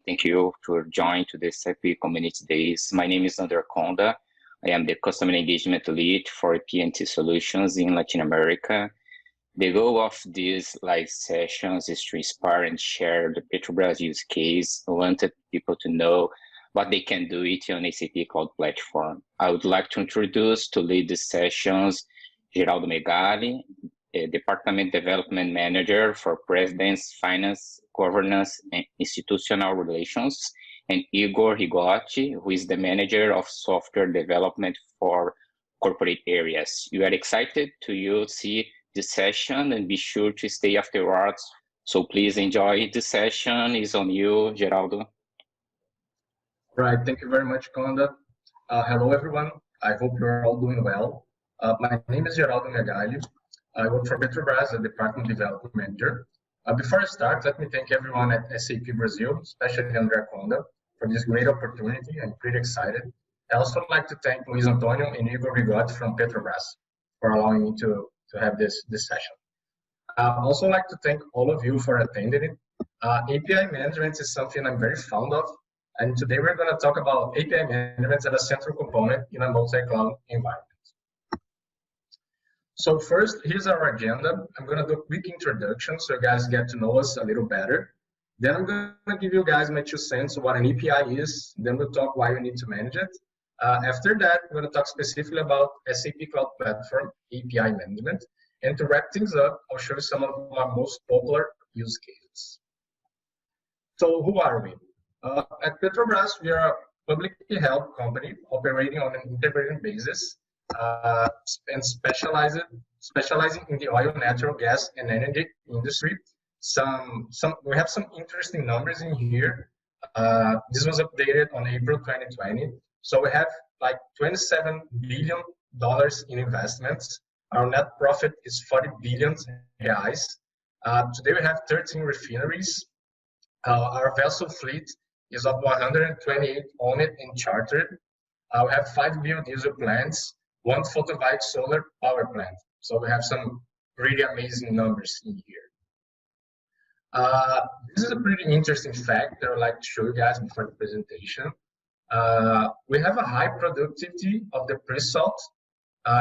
Thank you for joining to the SCP Community Days. My name is André Conda. I am the Customer Engagement Lead for PNT Solutions in Latin America. The goal of these live sessions is to inspire and share the Petrobras use case. I wanted people to know what they can do it on SCP Cloud Platform. I would like to introduce to lead the sessions Gerald Megali, Department Development Manager for President's Finance, Governance, and Institutional Relations, and Igor Rigotti, who is the Manager of Software Development for Corporate Areas. You are excited to see this session and be sure to stay afterwards. So please enjoy the session. It's on you, Geraldo. Right, thank you very much, Conda. Hello, everyone. I hope you're all doing well. My name is Geraldo Megali. I work for Petrobras as Department Development Manager. Before I start, let me thank everyone at SAP Brazil, especially André Conda, for this great opportunity. I'm pretty excited. I also like to thank Luis Antonio and Igor Rigotti from Petrobras for allowing me to have this session. I'd also like to thank all of you for attending it. API management is something I'm very fond of, and today we're going to talk about API management as a central component in a multi-cloud environment. So first, here's our agenda. I'm going to do a quick introduction so you guys get to know us a little better. Then I'm going to give you guys my 2 cents of what an API is. Then we'll talk why you need to manage it. After that, we're going to talk specifically about SAP Cloud Platform API management. And to wrap things up, I'll show you some of our most popular use cases. So who are we? At Petrobras, we are a publicly held company operating on an integrated basis. And specializing in the oil, natural gas, and energy industry. We have some interesting numbers in here. This was updated on April 2020. So we have like $27 billion in investments. Our net profit is 40 billion reais. Today we have 13 refineries. Our vessel fleet is of 128 owned and chartered. We have 5 biodiesel plants, 1 photovoltaic solar power plant. So we have some really amazing numbers in here. This is a pretty interesting fact that I'd like to show you guys before the presentation. We have a high productivity of the Presalt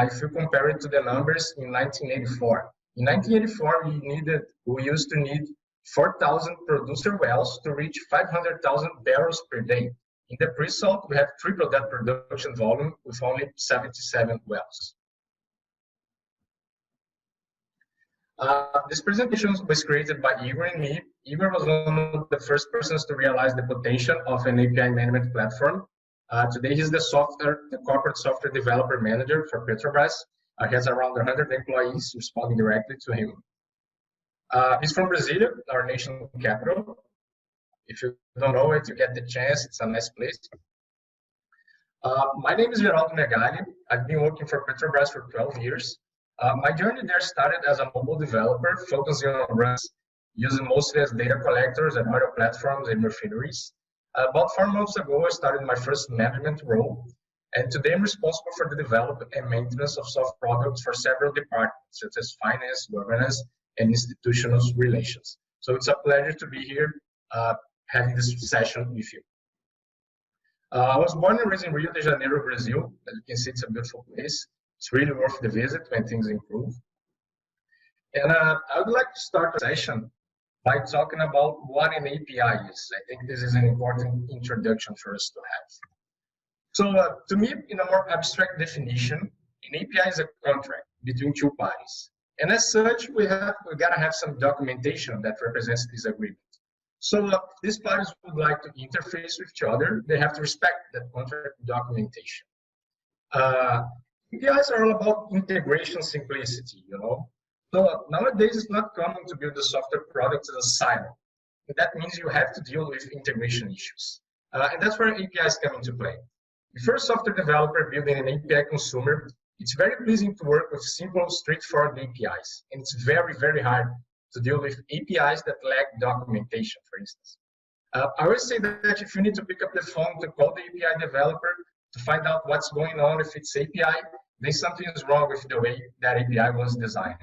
if you compare it to the numbers in 1984. In 1984, we used to need 4,000 producer wells to reach 500,000 barrels per day. In the Presalt, we have tripled that production volume with only 77 wells. This presentation was created by Igor and me. Igor was one of the first persons to realize the potential of an API management platform. Today, he's the corporate software developer manager for Petrobras. He has around 100 employees responding directly to him. He's from Brazil, our national capital. If you don't know it, you get the chance. It's a nice place. My name is Gerald Megali. I've been working for Petrobras for 12 years. My journey there started as a mobile developer, focusing on runs, using mostly as data collectors and other platforms and refineries. About 4 months ago, I started my first management role. And today I'm responsible for the development and maintenance of soft products for several departments, such as finance, governance, and institutional relations. So it's a pleasure to be here having this session with you. I was born and raised in Rio de Janeiro, Brazil. As you can see, it's a beautiful place. It's really worth the visit when things improve. And I would like to start the session by talking about what an API is. I think this is an important introduction for us to have. So to me, in a more abstract definition, an API is a contract between 2 parties. And as such, we gotta have some documentation that represents this agreement. So these parties would like to interface with each other. They have to respect that contract documentation. APIs are all about integration simplicity, you know. So nowadays it's not common to build the software products as a silo. And that means you have to deal with integration issues. And that's where APIs come into play. If you're a software developer building an API consumer, it's very pleasing to work with simple, straightforward APIs. And it's very, very hard to deal with APIs that lack documentation, for instance. I always say that if you need to pick up the phone to call the API developer to find out what's going on with its API, then something is wrong with the way that API was designed.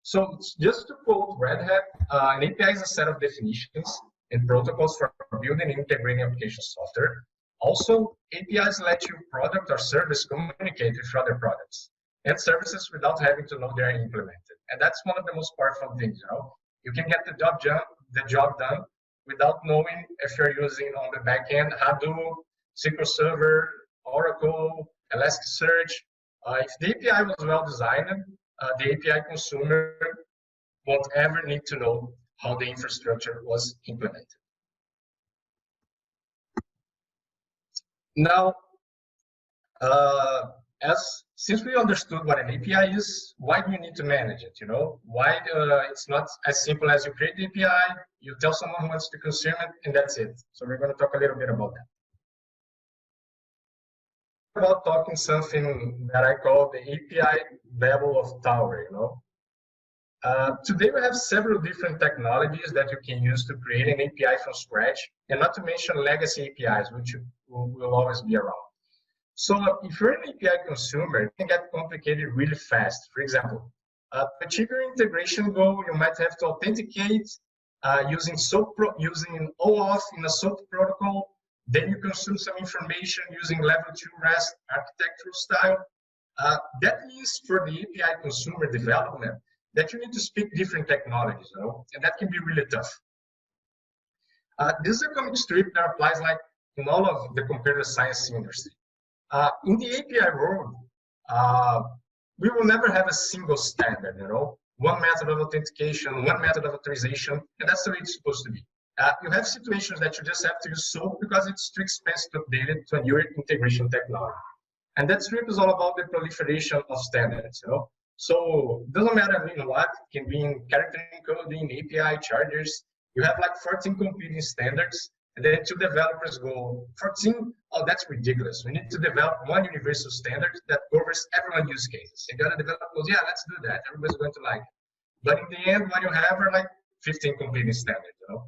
So just to quote Red Hat, an API is a set of definitions and protocols for building and integrating application software. Also, APIs let you product or service communicate with other products and services without having to know they're implemented. And that's one of the most powerful things, you know. You can get the job done without knowing if you're using on the back end Hadoop, SQL Server, Oracle, Elasticsearch. If the API was well designed, the API consumer won't ever need to know how the infrastructure was implemented. Now, since we understood what an API is, why do you need to manage it? You know, why it's not as simple as you create the API, you tell someone who wants to consume it, and that's it. So we're going to talk a little bit about that. About talking something that I call the API level of tower. You know, today we have several different technologies that you can use to create an API from scratch, and not to mention legacy APIs, which will always be around. So if you're an API consumer, it can get complicated really fast. For example, to achieve your integration goal, you might have to authenticate using OAuth in a SOAP protocol. Then you consume some information using level 2 REST architectural style. That means for the API consumer development that you need to speak different technologies, you know, and that can be really tough. This is a comic strip that applies like in all of the computer science industry. In the API world, we will never have a single standard, you know, one method of authentication, one method of authorization, and that's the way it's supposed to be. You have situations that you just have to use SOAP because it's too expensive to update it to a newer integration technology. And that strip is all about the proliferation of standards, you know. So it doesn't matter in what, it can be in character encoding, API chargers. You have like 14 competing standards, and then two developers go, 14, oh, that's ridiculous. We need to develop one universal standard that covers everyone's use cases. And the other developer goes, yeah, let's do that. Everybody's going to like it. But in the end, what you have are like 15 competing standards, you know.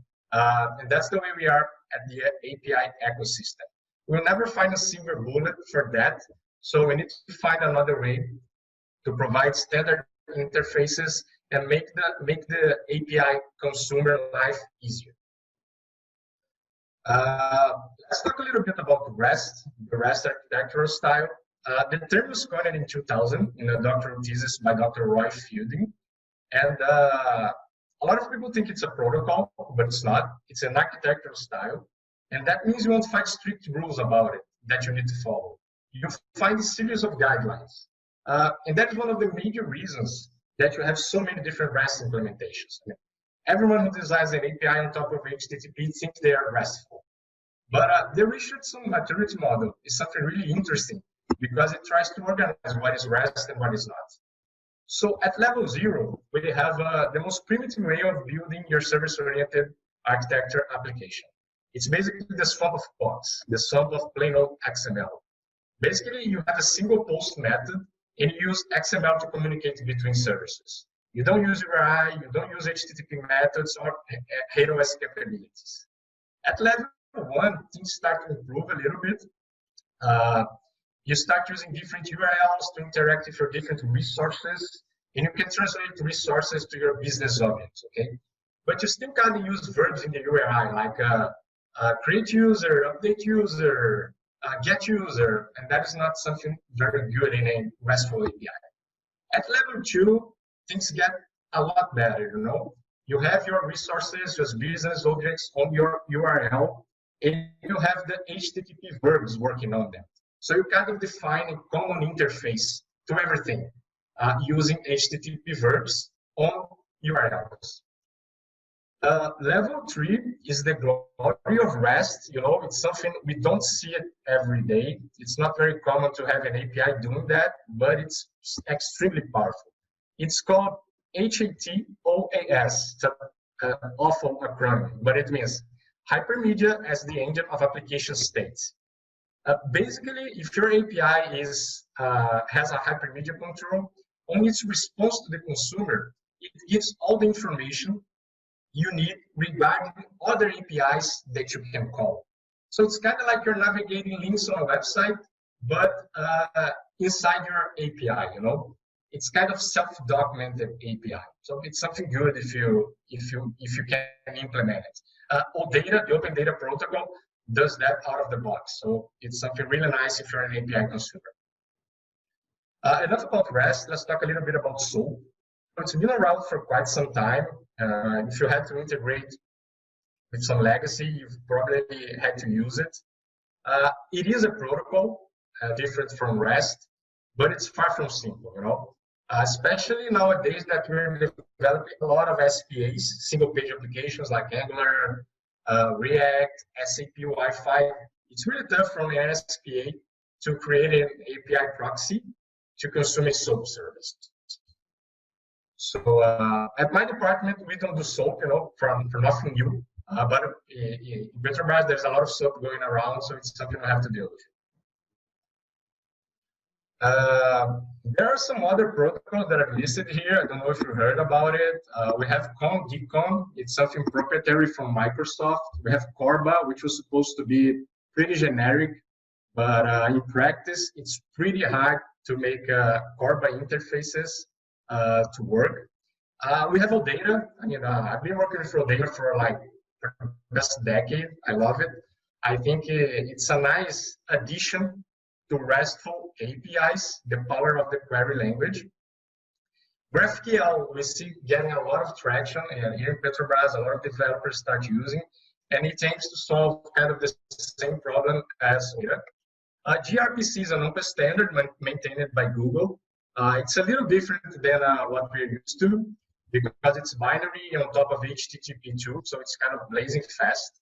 And that's the way we are at the API ecosystem. We'll never find a silver bullet for that. So we need to find another way to provide standard interfaces and make the API consumer life easier. Let's talk a little bit about the REST architectural style. The term was coined in 2000 in a doctoral thesis by Dr. Roy Fielding. And a lot of people think it's a protocol, but it's not. It's an architectural style. And that means you won't find strict rules about it that you need to follow. You find a series of guidelines. And that is one of the major reasons that you have so many different REST implementations. I mean, everyone who designs an API on top of HTTP thinks they are RESTful. But the Richardson maturity model is something really interesting because it tries to organize what is REST and what is not. So at level 0, we have the most primitive way of building your service-oriented architecture application. It's basically the swap of pods, the swap of plain old XML. Basically, you have a single post method and you use XML to communicate between services. You don't use URI, you don't use HTTP methods or HATOS capabilities. At level 1, things start to improve a little bit. You start using different URLs to interact with your different resources, and you can translate resources to your business objects, okay? But you still can't use verbs in the URI, like create user, update user, get user, and that is not something very good in a RESTful API. At level 2, things get a lot better, you know? You have your resources, your business objects on your URL, and you have the HTTP verbs working on them. So you kind of define a common interface to everything using HTTP verbs on URLs. Level 3 is the glory of REST. You know, it's something we don't see it every day. It's not very common to have an API doing that, but it's extremely powerful. It's called HATOAS. It's an awful acronym, but it means Hypermedia as the Engine of Application States. Basically, if your API has a hypermedia control, on its response to the consumer, it gives all the information you need regarding other APIs that you can call. So it's kind of like you're navigating links on a website, but inside your API, you know? It's kind of self-documented API. So it's something good if you can implement it. OData, the Open Data Protocol, does that out of the box. So it's something really nice if you're an API consumer. Enough about REST. Let's talk a little bit about SOAP. It's been around for quite some time. If you had to integrate with some legacy, you've probably had to use it. It is a protocol different from REST, but it's far from simple, you know. Especially nowadays that we're developing a lot of SPAs, single-page applications like Angular, React, SAP Wi-Fi. It's really tough from an SPA to create an API proxy to consume a SOAP service. So at my department, we don't do SOAP, you know, for nothing new. But in Petrobras, there's a lot of SOAP going around, so it's something we have to deal with. There are some other protocols that are listed here. I don't know if you heard about it. We have DCOM. It's something proprietary from Microsoft. We have Corba, which was supposed to be pretty generic, but in practice, it's pretty hard to make Corba interfaces to work. We have OData. I mean, I've been working with OData for like the past decade. I love it. I think it's a nice addition to RESTful APIs, the power of the query language. GraphQL, we see getting a lot of traction, and here in Petrobras, a lot of developers start using, and it aims to solve kind of the same problem as OData. gRPC is an open standard maintained by Google. It's a little different than what we're used to because it's binary on top of HTTP2, so it's kind of blazing fast.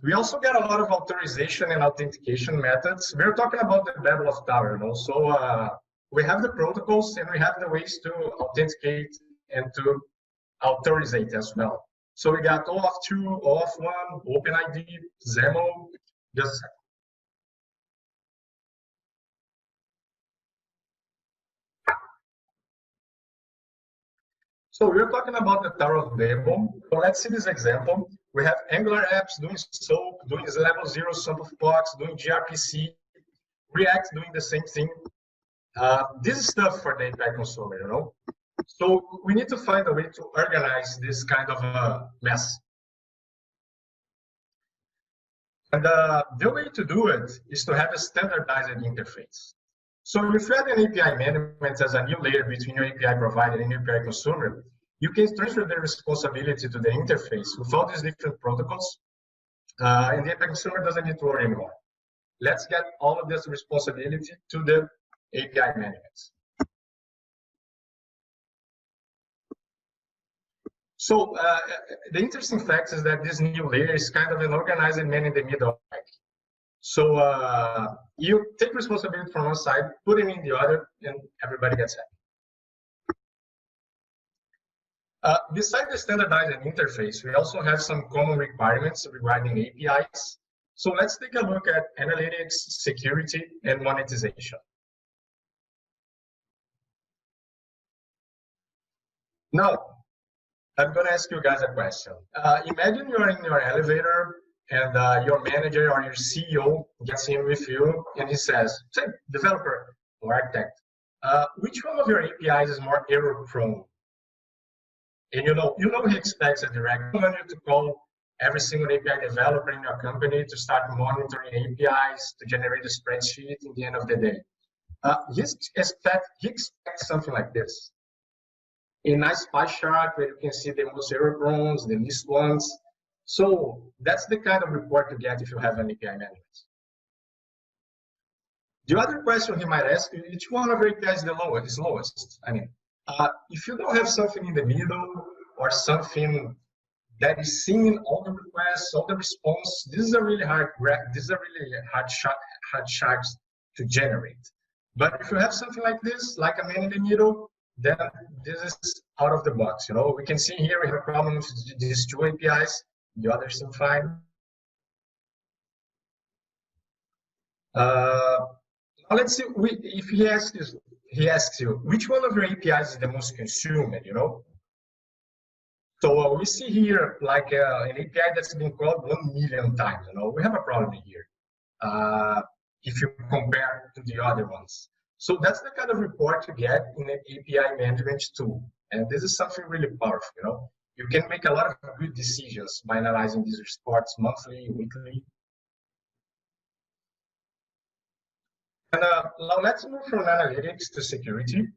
We also get a lot of authorization and authentication methods. We're talking about the level of tower, you know? So we have the protocols and we have the ways to authenticate and to authorizate as well. So we got OAuth 2, OAuth 1, OpenID, XAML. Just a second. So we're talking about the tower of Babel. So let's see this example. We have Angular apps doing SOAP, doing level 0 sum of blocks, doing gRPC, React doing the same thing. This is stuff for the API consumer, you know? So we need to find a way to organize this kind of a mess. And the way to do it is to have a standardized interface. So if you have an API management as a new layer between your API provider and API consumer, you can transfer the responsibility to the interface with all these different protocols, and the API consumer doesn't need to worry anymore. Let's get all of this responsibility to the API management. So the interesting fact is that this new layer is kind of an organized man in the middle. So you take responsibility from one side, put it in the other, and everybody gets happy. Besides the standardized interface, we also have some common requirements regarding APIs. So let's take a look at analytics, security, and monetization. Now, I'm going to ask you guys a question. Imagine you're in your elevator and your manager or your CEO gets in with you and he says, say, developer or architect, which one of your APIs is more error prone? And you know he expects a direct manager to call every single API developer in your company to start monitoring APIs, to generate a spreadsheet at the end of the day. He expects something like this. A nice pie chart where you can see the most error prone, the least ones. So that's the kind of report to get if you have an API management. The other question he might ask you, which one of your APIs is lowest? I mean, if you don't have something in the middle or something that is seeing all the requests, all the response, this is a really hard chart to generate. But if you have something like this, like a man in the middle, then this is out of the box. You know, we can see here we have a problem with these two APIs. The others seem fine. Now let's see. If he asks you, which one of your APIs is the most consumed? You know. So we see here like an API that's been called 1 million times. You know, we have a problem here. If you compare to the other ones. So that's the kind of report you get in an API management tool. And this is something really powerful, you know. You can make a lot of good decisions by analyzing these reports monthly, weekly. And now let's move from analytics to security.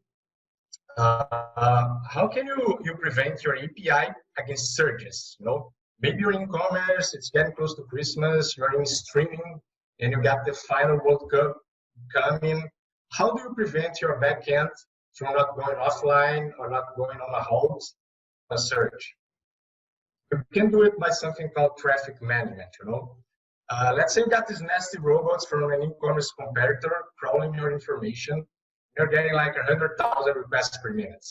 How can you prevent your API against surges? You know, maybe you're in commerce, it's getting close to Christmas, you're in streaming, and you got the final World Cup coming. How do you prevent your backend from not going offline or not going on a hold, a surge? You can do it by something called traffic management, you know. Let's say you got these nasty robots from an e-commerce competitor crawling your information. You're getting like 100,000 requests per minute.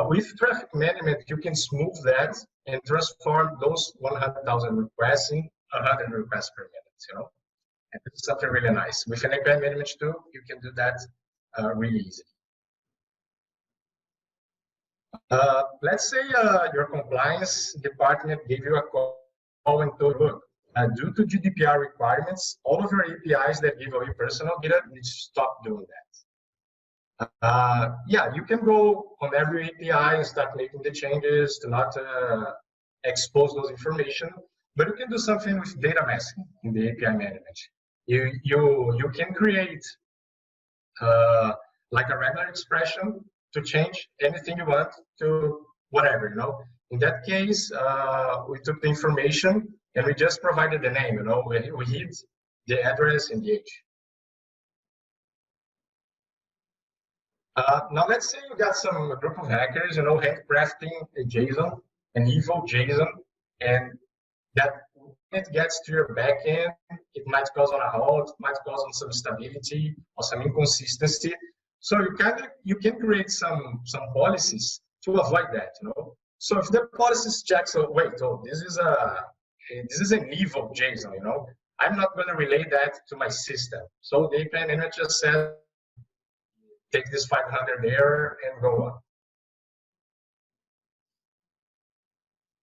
With traffic management, you can smooth that and transform those 100,000 requests in 100 requests per minute, you know. And it's something really nice. With an API management tool, you can do that really easily. Let's say your compliance department gave you a call and told you, look, due to GDPR requirements, all of your APIs that give away personal data need to stop doing that. Yeah, you can go on every API and start making the changes to not expose those information, but you can do something with data masking in the API management. You can create like a regular expression to change anything you want to whatever, you know. In that case, we took the information and we just provided the name, you know, we hid the address and the age. Now let's say you got some group of hackers, you know, handcrafting a JSON, an evil JSON, and that when it gets to your backend, it might cause on a halt, it might cause on some instability or some inconsistency. So you can create some policies to avoid that, you know. So if the policies check, so wait, oh, this is an evil JSON, you know, I'm not going to relay that to my system. So the API manager just said, take this 500 error and go on.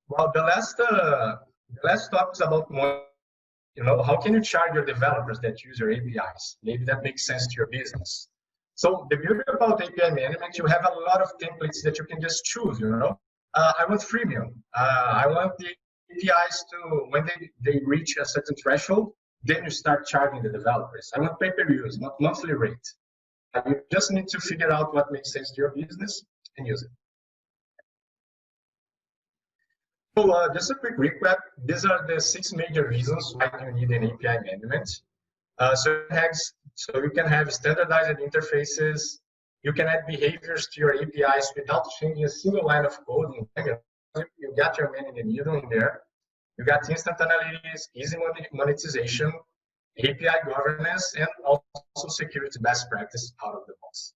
Well, the last talk is about, you know, how can you charge your developers that use your APIs? Maybe that makes sense to your business. So the beauty about API management, you have a lot of templates that you can just choose, you know. I want freemium. I want the APIs to, when they reach a certain threshold, then you start charging the developers. I want pay-per-use, not monthly rate. You just need to figure out what makes sense to your business and use it. So just a quick recap. These are the 6 major reasons why you need an API management. So you can have standardized interfaces. You can add behaviors to your APIs without changing a single line of code. You got your man in the middle in there. You got instant analytics, easy monetization, API governance, and also security best practice out of the box.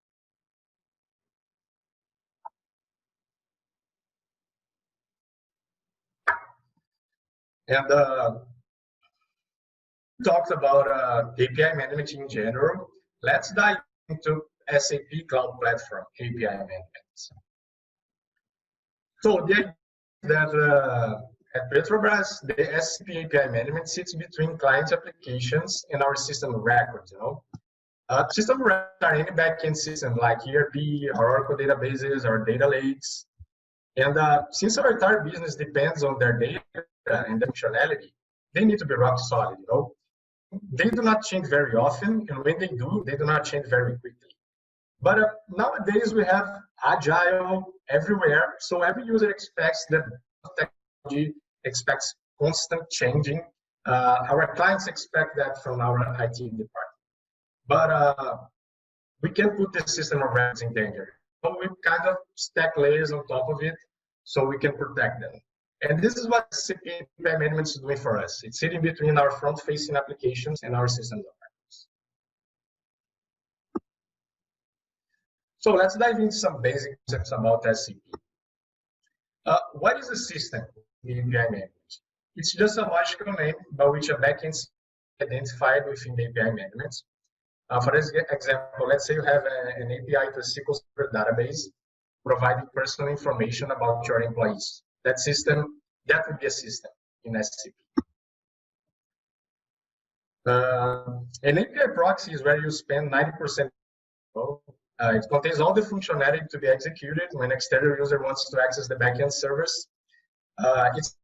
And talked about API management in general. Let's dive into SAP Cloud Platform API management. So the idea that at Petrobras, the SCP API management sits between client applications and our system of records, you know. System of records are any backend system like ERP, or Oracle databases, or data lakes. And since our entire business depends on their data and the functionality, they need to be rock solid, you know. They do not change very often, and when they do not change very quickly. But nowadays we have agile everywhere, so every user expects that technology, expects constant changing. Our clients expect that from our IT department. But we can put the system of records in danger. So we kind of stack layers on top of it so we can protect them. And this is what SCP API management is doing for us. It's sitting between our front-facing applications and our systems of records. So let's dive into some basic concepts about SCP. What is a system in API management? It's just a logical name by which a backend is identified within the API management. For example, let's say you have an API to a SQL Server database providing personal information about your employees. That would be a system in SCP. An API proxy is where you spend 90% It contains all the functionality to be executed when an external user wants to access the backend service.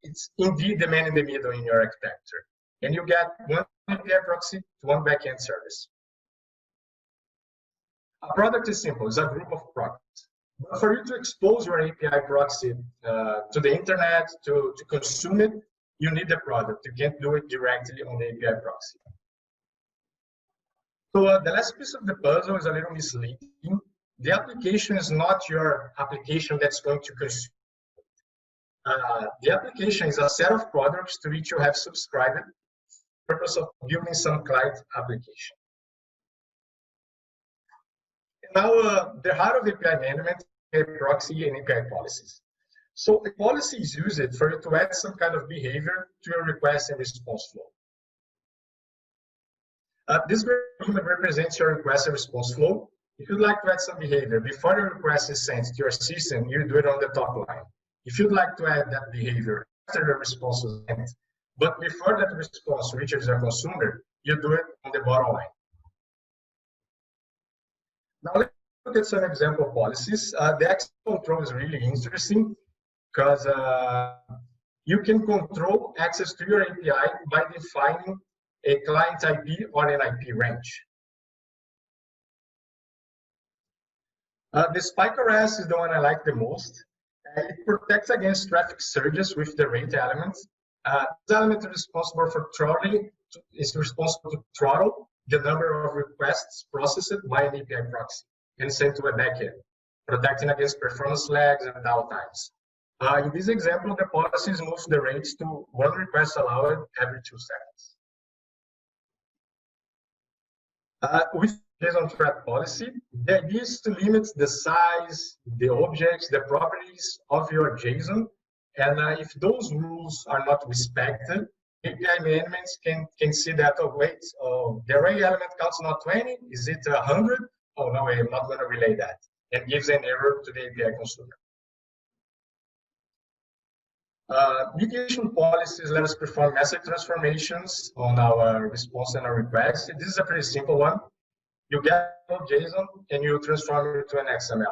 It's indeed the man in the middle in your architecture. And you get one API proxy to one backend service. A product is simple, it's a group of products. But for you to expose your API proxy to the internet, to consume it, you need the product. You can't do it directly on the API proxy. So the last piece of the puzzle is a little misleading. The application is not your application that's going to consume. The application is a set of products to which you have subscribed for the purpose of building some client application. Now, the heart of API management is proxy and API policies. So a policy is used for you to add some kind of behavior to your request and response flow. This agreement represents your request and response flow. If you'd like to add some behavior before the request is sent to your system, you do it on the top line. If you'd like to add that behavior after the response is sent, but before that response reaches your consumer, you do it on the bottom line. Now let's look at some example policies. The access control is really interesting because you can control access to your API by defining a client IP or an IP range. The spike RS is the one I like the most. It protects against traffic surges with the rate element. This element is responsible for throttling, to throttle the number of requests processed by an API proxy and sent to a backend, protecting against performance lags and downtimes. In this example, the policies move the rates to 1 request allowed every 2 seconds. With JSON thread policy, the idea is to limit the size, the objects, the properties of your JSON. And if those rules are not respected, API management can see that, oh, wait, the array element counts not 20, is it 100? Oh, no, I'm not going to relay that. And gives an error to the API consumer. Mediation policies let us perform message transformations on our response and our request. This is a pretty simple one. You get JSON and you transform it to an XML.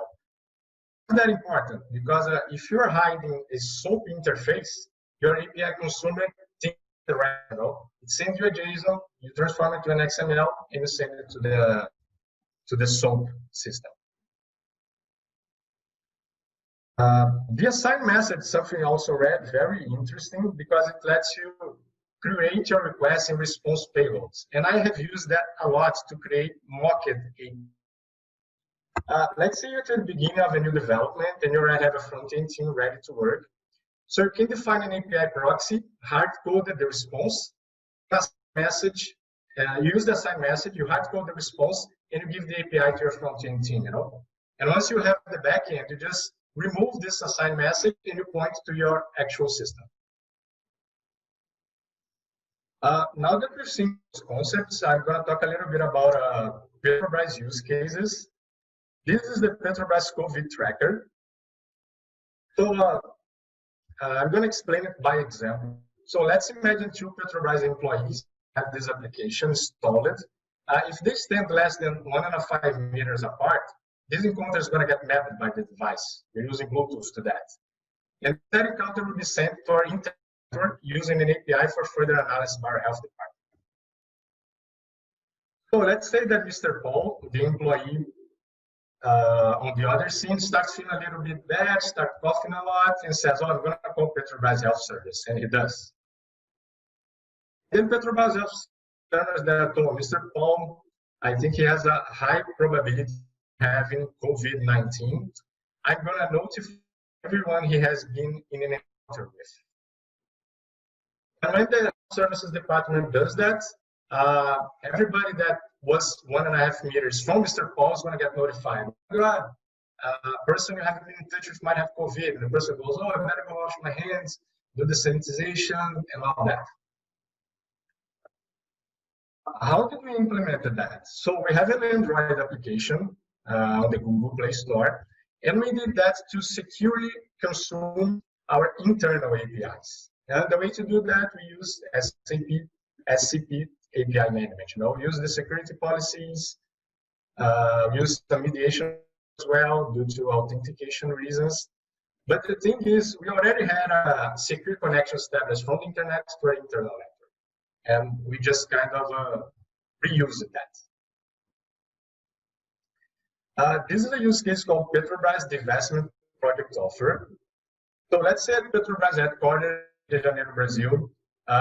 It's that important because if you're hiding a SOAP interface, your API consumer thinks the right, it sends you a JSON, you transform it to an XML, and you send it to the SOAP system. The assign method is something also very interesting because it lets you create your request and response payloads. And I have used that a lot to create mocked API. Let's say you're at the beginning of a new development and you already have a front-end team ready to work. So you can define an API proxy, hard-code the response, message, use the assign message, you hard-code the response, and you give the API to your front-end team, And once you have the backend, you just remove this assign message and you point to your actual system. Now that we've seen those concepts, I'm going to talk a little bit about Petrobras use cases. This is the Petrobras COVID tracker. So I'm going to explain it by example. So let's imagine 2 Petrobras employees have this application installed. If they stand less than 1.5 meters apart, this encounter is going to get mapped by the device. We're using Bluetooth to that. And that encounter will be sent to our interpreter using an API for further analysis by our health department. So let's say that Mr. Paul, the employee on the other scene, starts feeling a little bit bad, starts coughing a lot, and says, oh, I'm going to call Petrobras Health Service. And he does. Then Petrobras Health Service that, oh, Mr. Paul, I think he has a high probability having COVID-19, I'm going to notify everyone he has been in an encounter with. And when the services department does that, everybody that was 1.5 meters from Mr. Paul is going to get notified. Oh God, person you haven't been in touch with might have COVID. And the person goes, oh, I better go wash my hands, do the sanitization, and all that. How did we implement that? So we have an Android application on the Google Play Store, and we did that to securely consume our internal APIs. And the way to do that, we use SCP API Management. Use the security policies, We use some mediation as well due to authentication reasons. But the thing is, we already had a secure connection established from the internet to our internal network, and we just kind of reused that. This is a use case called Petrobras Divestment Project Offer. So let's say at Petrobras headquarters in Janeiro, Brazil,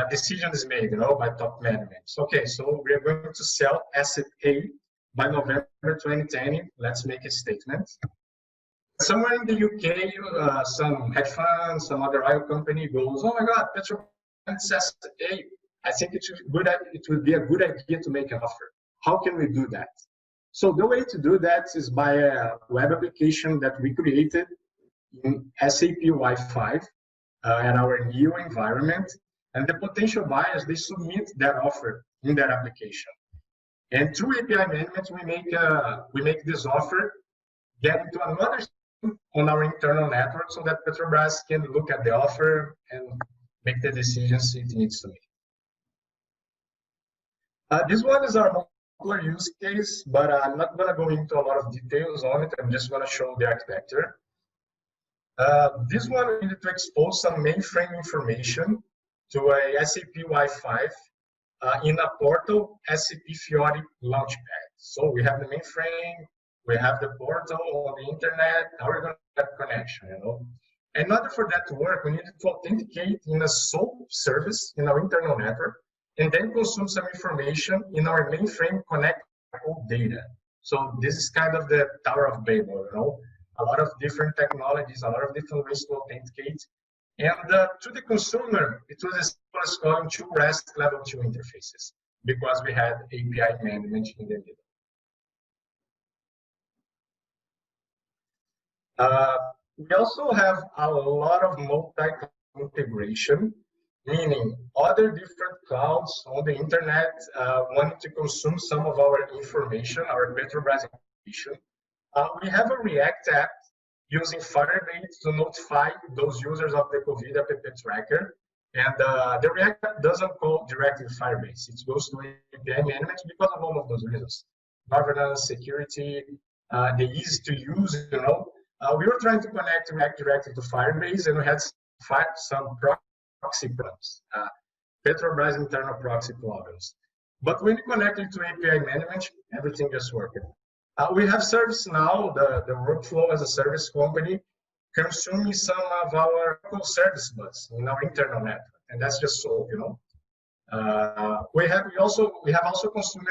decision is made, by top management. Okay, so we are going to sell asset A by November 2010. Let's make a statement. Somewhere in the UK, some hedge fund, some other oil company goes, oh my God, Petrobras asset A. I think it would be a good idea to make an offer. How can we do that? So the way to do that is by a web application that we created in SAP Wi-Fi at our new environment. And the potential buyers, they submit their offer in that application. And through API management, we make this offer get into another system on our internal network so that Petrobras can look at the offer and make the decisions it needs to make. This one is our popular use case, but I'm not going to go into a lot of details on it. I'm just going to show the architecture. This one we needed to expose some mainframe information to a SAP Wi-Fi in a portal SCP Fiori launchpad. So we have the mainframe, we have the portal on the internet. Now we're going to get connection, In order for that to work, we needed to authenticate in a SOAP service in our internal network, and then consume some information in our mainframe connectable data. So this is kind of the Tower of Babel, a lot of different technologies, a lot of different ways to authenticate. And to the consumer, it was as simple as calling two REST level 2 interfaces because we had API management in the middle. We also have a lot of multi-cloud integration, meaning other different clouds on the internet wanting to consume some of our information, our Petrobras information. We have a React app using Firebase to notify those users of the COVID app tracker. And the React app doesn't call directly Firebase. It goes to API management because of all of those reasons. Governance, security, the ease to use, we were trying to connect React directly to Firebase, and we had some proxy problems, Petrobras internal proxy problems. But when you connect it to API management, everything just worked. We have ServiceNow, the workflow as a service company, consuming some of our service bus in our internal network, and that's just so, we have also consumed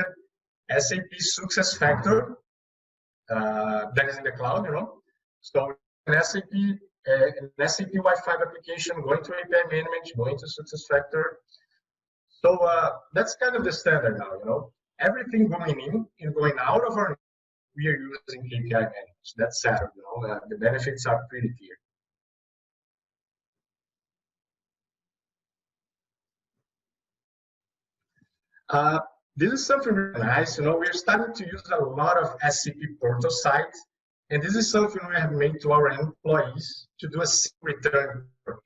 SAP SuccessFactors that is in the cloud, So an SAP Wi-Fi application going to API management, going to SuccessFactors. So that's kind of the standard now, Everything going in and going out of our, we are using API management. That's settled, the benefits are pretty clear. This is something really nice, we're starting to use a lot of SCP Portal sites, and this is something we have made to our employees to do a return work.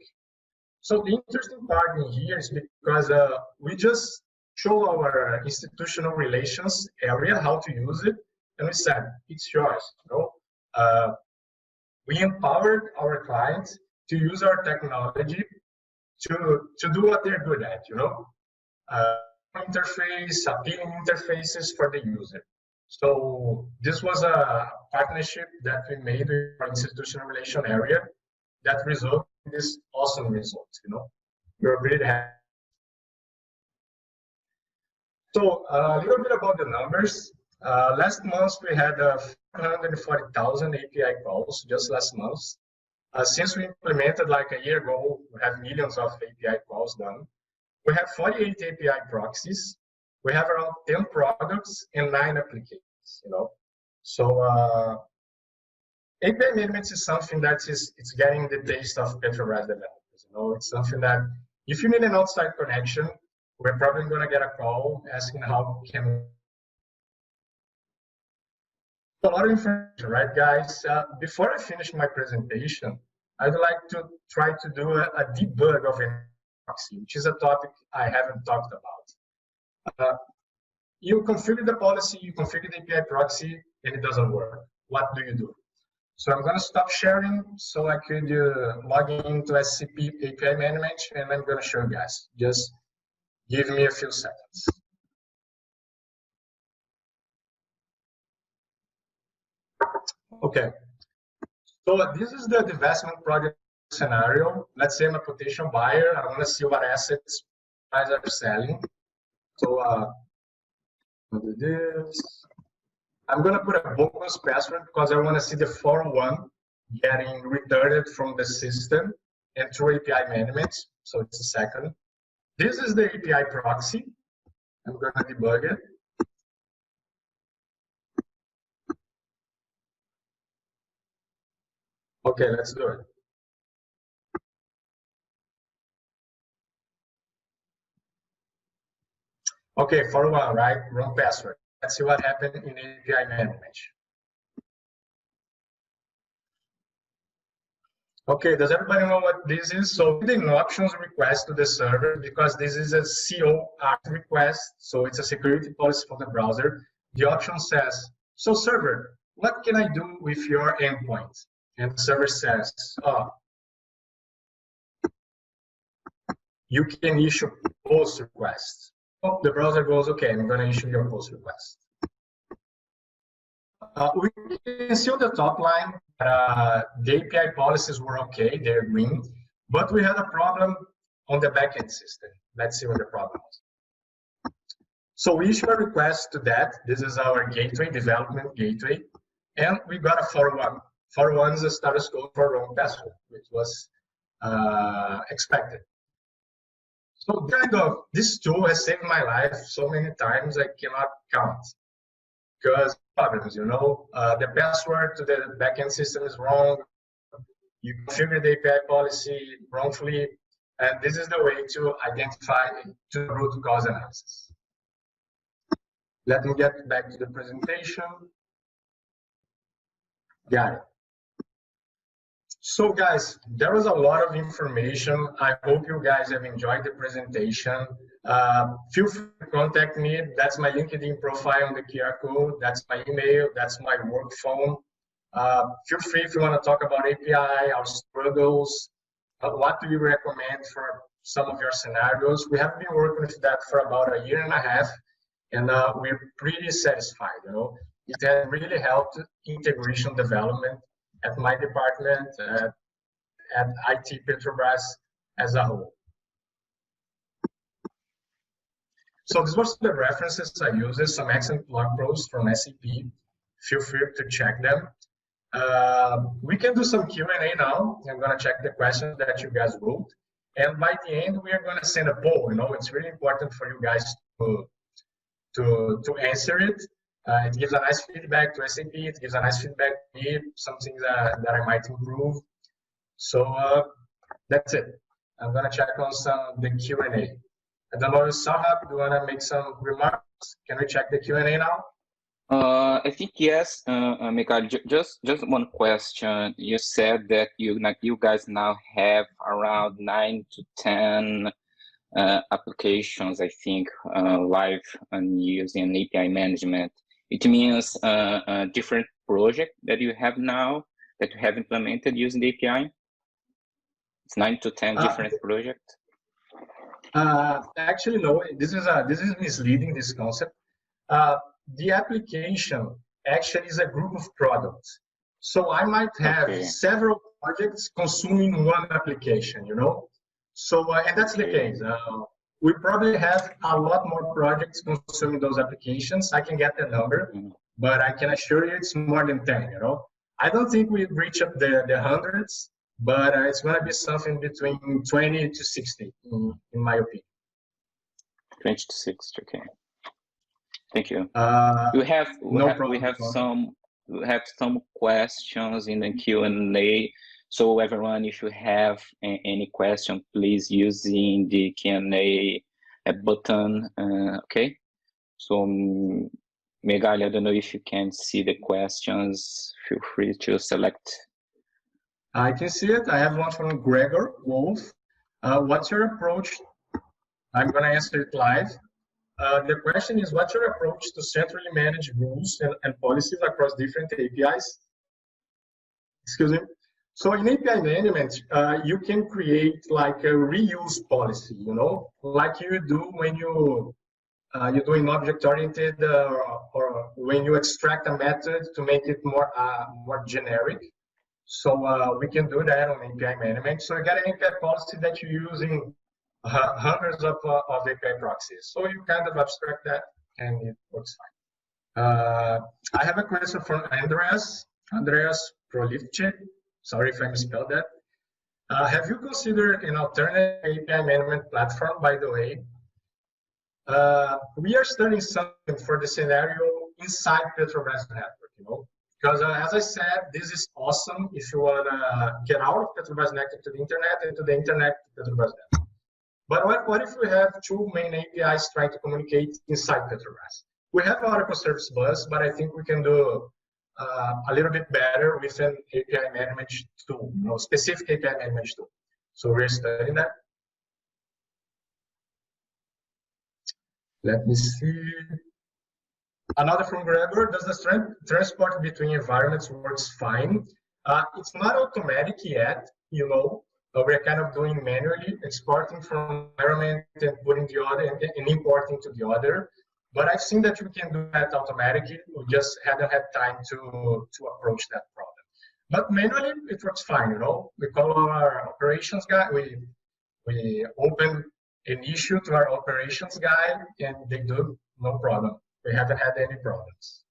So the interesting part in here is because we just show our institutional relations area how to use it, and we said it's yours. We empowered our clients to use our technology to do what they're good at. Interface, appealing interfaces for the user. So this was a partnership that we made with our institutional relation area that resulted in this awesome result. We're really happy. So a little bit about the numbers. Last month we had 540,000 API calls just last month. Since we implemented like a year ago, we have millions of API calls done. We have 48 API proxies. We have around 10 products and 9 applications, So API management is something that it's getting the taste of Petrobras developers. It's something that if you need an outside connection, we're probably going to get a call asking how can. A lot of information, right, guys? Before I finish my presentation, I'd like to try to do a debug of a proxy, which is a topic I haven't talked about. you configure the policy, you configure the API proxy, and it doesn't work. What do you do? So I'm going to stop sharing so I could log into SCP API Management, and I'm going to show you guys. Just give me a few seconds. Okay. So this is the divestment project scenario. Let's say I'm a potential buyer. I want to see what assets guys are selling. So I'll do this. I'm going to put a bogus password because I want to see the 401 getting returned from the system and through API management. So it's a second. This is the API proxy. I'm going to debug it. Okay, let's do it. Okay, 401, right? Wrong password. Let's see what happened in API management. Okay, does everybody know what this is? So the options request to the server, because this is a COR request, so it's a security policy for the browser. The option says, so server, what can I do with your endpoint? And the server says, oh, you can issue post requests. Oh, the browser goes, okay, I'm going to issue your post request. We can see on the top line the API policies were okay, they're green, but we had a problem on the backend system. Let's see what the problem was. So we issue a request to that. This is our gateway, development gateway, and we got a 401. 401 is a status code for wrong password, which was expected. So kind of this tool has saved my life so many times I cannot count. Because problems, you know, the password to the backend system is wrong. You configure the API policy wrongfully, and this is the way to identify to root cause analysis. Let me get back to the presentation. Got it. So guys, there was a lot of information. I hope you guys have enjoyed the presentation. Feel free to contact me. That's my LinkedIn profile on the QR code. That's my email. That's my work phone. Feel free if you want to talk about API, our struggles. What do you recommend for some of your scenarios? We have been working with that for about a year and a half, and we're pretty satisfied. You know, it has really helped integration development at my department, at IT Petrobras as a whole. So these were the references I used, some excellent blog posts from SCP. Feel free to check them. We can do some Q&A now. I'm going to check the questions that you guys wrote. And by the end, we are going to send a poll. You know, it's really important for you guys to answer it. It gives a nice feedback to SAP. It gives a nice feedback to me, something that I might improve. So that's it. I'm going to check on the Q&A. I don't know if Sahab, do you want to make some remarks? Can we check the Q&A now? I think yes, Mikael, just one question. You said that you guys now have around 9 to 10 applications, I think, live and using API management. It means a different project that you have now that you have implemented using the API. It's 9 to 10 different projects. Actually, no. This is misleading. This concept. The application actually is a group of products. So I might have several projects consuming one application. You know. So and that's the case. We probably have a lot more projects consuming those applications. I can get the number, but I can assure you it's more than 10, you know. I don't think we reach up the hundreds, but it's going to be something between 20 to 60, in my opinion. 20 to 60, okay. Thank you. We have some questions in the Q&A. So everyone, if you have any question, please using the Q&A button, okay? So Miguel, I don't know if you can see the questions. Feel free to select. I can see it. I have one from Gregor Wolf. What's your approach? I'm going to answer it live. The question is, what's your approach to centrally manage rules and policies across different APIs? Excuse me. So in API management, you can create like a reuse policy, you know, like you do when you're doing object-oriented or when you extract a method to make it more generic. So we can do that on API management. So you get an API policy that you're using hundreds of API proxies. So you kind of abstract that and it works fine. I have a question from Andreas Prolifche. Sorry if I misspelled that. Have you considered an alternative API management platform, by the way? We are studying something for the scenario inside Petrobras network, you know, because as I said, this is awesome if you want to get out of Petrobras network to the internet and to the internet to Petrobras network. But what if we have two main APIs trying to communicate inside Petrobras? We have Oracle Service Bus, but I think we can do a little bit better with an API management tool, you know, specific API management tool. So we're studying that. Let me see. Another from Gregor, does the transport between environments works fine? It's not automatic yet, you know. We're kind of doing manually, exporting from environment and putting the other and importing to the other. But I've seen that we can do that automatically. We just haven't had time to approach that problem. But manually, it works fine, you know. We call our operations guy, we open an issue to our operations guy, and they do no problem. We haven't had any problems.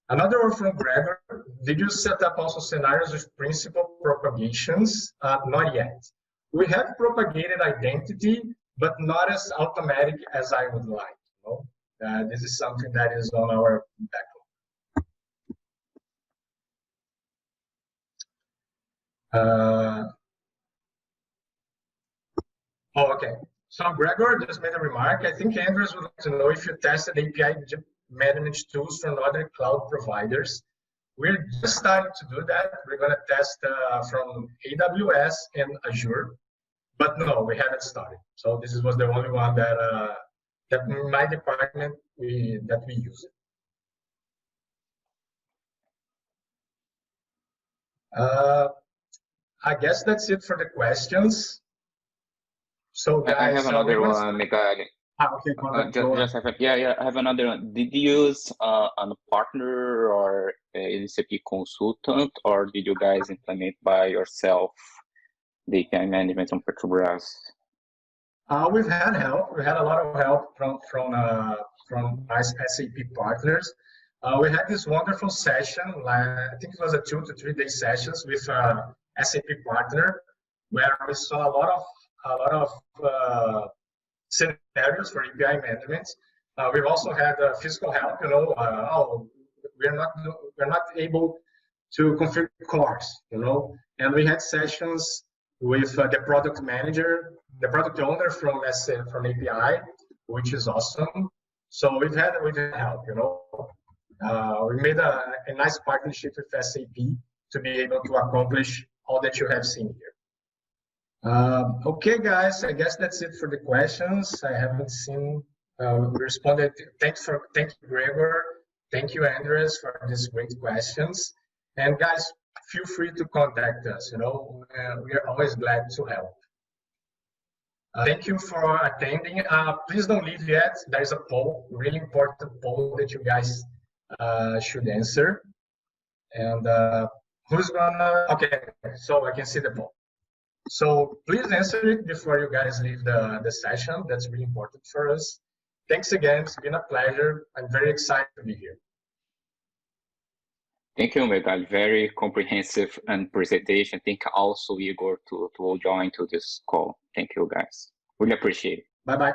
Another one from Gregor. Did you set up also scenarios with principal propagations? Not yet. We have propagated identity, but not as automatic as I would like. You know? This is something that is on our backlog. Oh, okay. So Gregor just made a remark. I think Andreas would like to know if you tested API management tools from other cloud providers. We're just starting to do that. We're going to test from AWS and Azure, but no, we haven't started. So this was the only one that that in my department we use. I guess that's it for the questions. So guys, I have another one, Miguel. Okay, I have another one. Did you use a partner or a SCP consultant, or did you guys implement by yourself the API management on Petrobras? We've had help. We had a lot of help from SAP partners. We had this wonderful session. I think it was a 2 to 3 day sessions with SAP partner, where we saw a lot of scenarios for API management. We've also had physical help. You know, we're not able to configure cores. You know, and we had sessions with the product manager, the product owner from API, which is awesome. So we've had help. You know, we made a nice partnership with SAP to be able to accomplish all that you have seen here. Okay, guys, I guess that's it for the questions. I haven't seen responded. Thank you, Gregor. Thank you, Andres, for these great questions. And guys, feel free to contact us. You know, we are always glad to help. Thank you for attending. Please don't leave yet. There is a poll, really important poll that you guys should answer. And who's gonna? Okay, so I can see the poll. So please answer it before you guys leave the session. That's really important for us. Thanks again. It's been a pleasure. I'm very excited to be here. Thank you, Miguel. Very comprehensive and presentation. Thank also Igor to join to this call. Thank you, guys. Really appreciate it. Bye-bye.